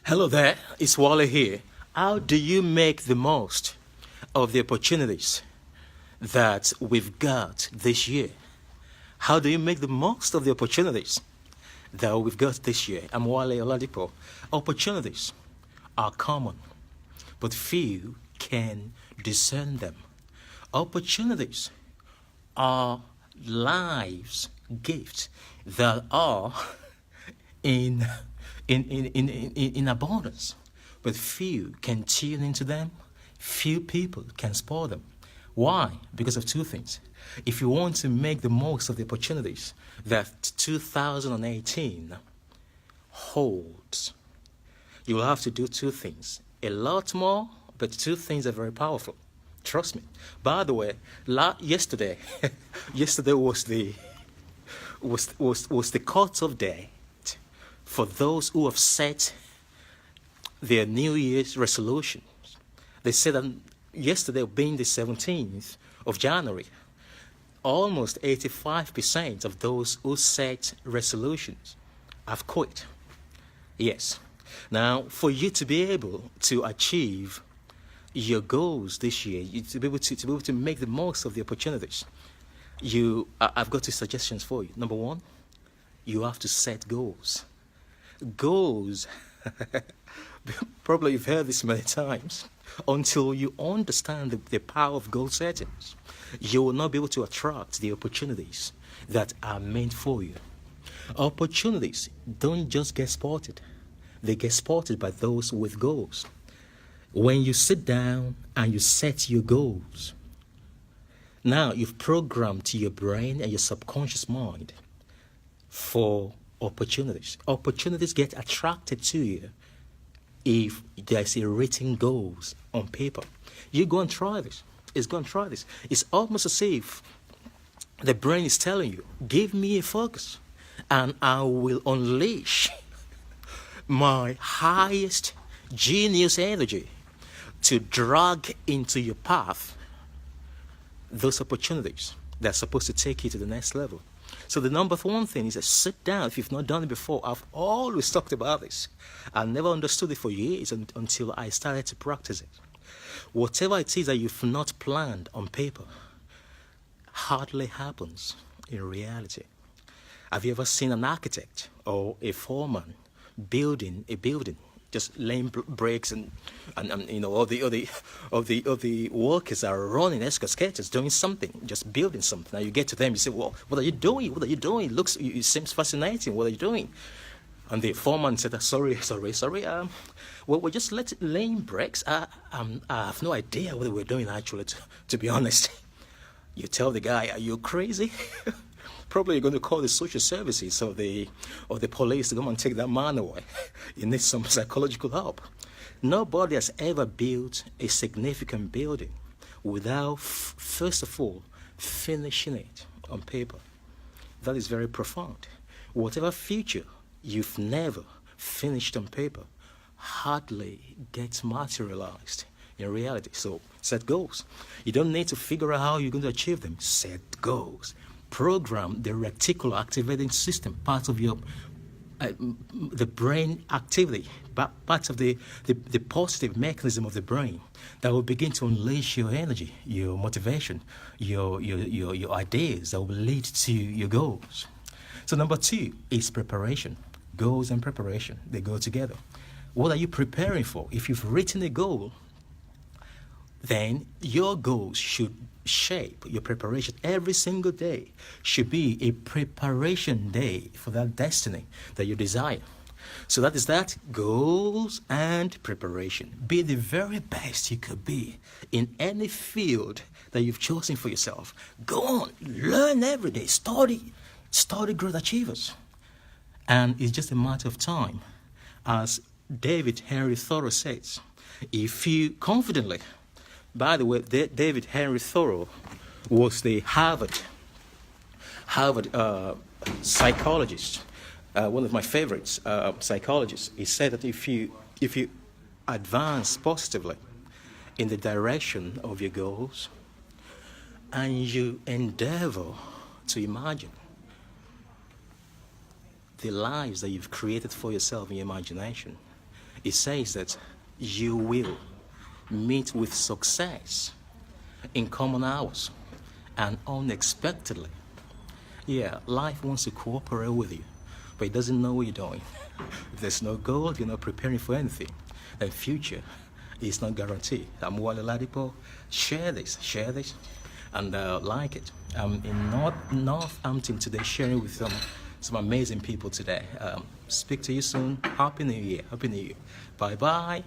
Hello there, it's Wally here. How do you make the most of the opportunities that we've got this year? How do you make the most of the opportunities that we've got this year? I'm Wale Oladipo. Opportunities are common, but few can discern them. Opportunities are lives gifts that are in in abundance, but few can tune into them. Few people can spot them. Why? Because of two things. If you want to make the most of the opportunities that 2018 holds, you will have to do two things. A lot more, but two things are very powerful. Trust me. By the way, yesterday, yesterday was the cut-off day for those who have set their New Year's resolutions. They said that yesterday, being the 17th of January, almost 85% of those who set resolutions have quit. Yes. Now, for you to be able to achieve your goals this year, to be able to make the most of the opportunities, I've got two suggestions for you. Number one, you have to set goals. Goals, probably you've heard this many times. Until you understand the power of goal settings, you will not be able to attract the opportunities that are meant for you. Opportunities don't just get spotted, they get spotted by those with goals. When you sit down and you set your goals, now you've programmed your brain and your subconscious mind for opportunities. Opportunities get attracted to you if there's a written goals on paper. You go and try this. It's almost as if the brain is telling you, give me a focus and I will unleash my highest genius energy to drag into your path those opportunities that are supposed to take you to the next level. So the number one thing is to sit down. If you've not done it before, I've always talked about this. I never understood it for years until I started to practice it. Whatever it is that you've not planned on paper hardly happens in reality. Have you ever seen an architect or a foreman building a building, just laying bricks and all the workers are running excavators doing something, just building something. Now you get to them, you say, well, what are you doing? It seems fascinating. What are you doing? And the foreman said, sorry. Well, we're just laying bricks. I have no idea what we're doing actually, to be honest. You tell the guy, are you crazy? Probably you're going to call the social services or the police to come and take that man away. You need some psychological help. Nobody has ever built a significant building without, first of all, finishing it on paper. That is very profound. Whatever future you've never finished on paper hardly gets materialized in reality. So set goals. You don't need to figure out how you're going to achieve them. Set goals. Program the reticular activating system, part of your the brain activity, part of the positive mechanism of the brain that will begin to unleash your energy, your motivation, your ideas that will lead to your goals. So number two is preparation. Goals and preparation, they go together. What are you preparing for? If you've written a goal, then your goals should shape your preparation. Every single day should be a preparation day for that destiny that you desire. So that is that, goals and preparation. Be the very best you could be in any field that you've chosen for yourself. Go on, learn every day, study great achievers. And it's just a matter of time. As David Henry Thoreau says, if you confidently, by the way, David Henry Thoreau was the Harvard psychologist, one of my favorites, psychologists. He said that if you advance positively in the direction of your goals and you endeavor to imagine the lives that you've created for yourself in your imagination, it says that you will meet with success in common hours and unexpectedly. Yeah, life wants to cooperate with you, but it doesn't know what you're doing. If there's no goal, you're not preparing for anything. And future is not guaranteed. I'm Wale Ladipo. Share this, and like it. I'm in Northampton today, sharing with some amazing people today. Speak to you soon. Happy New Year. Happy New Year. Bye bye.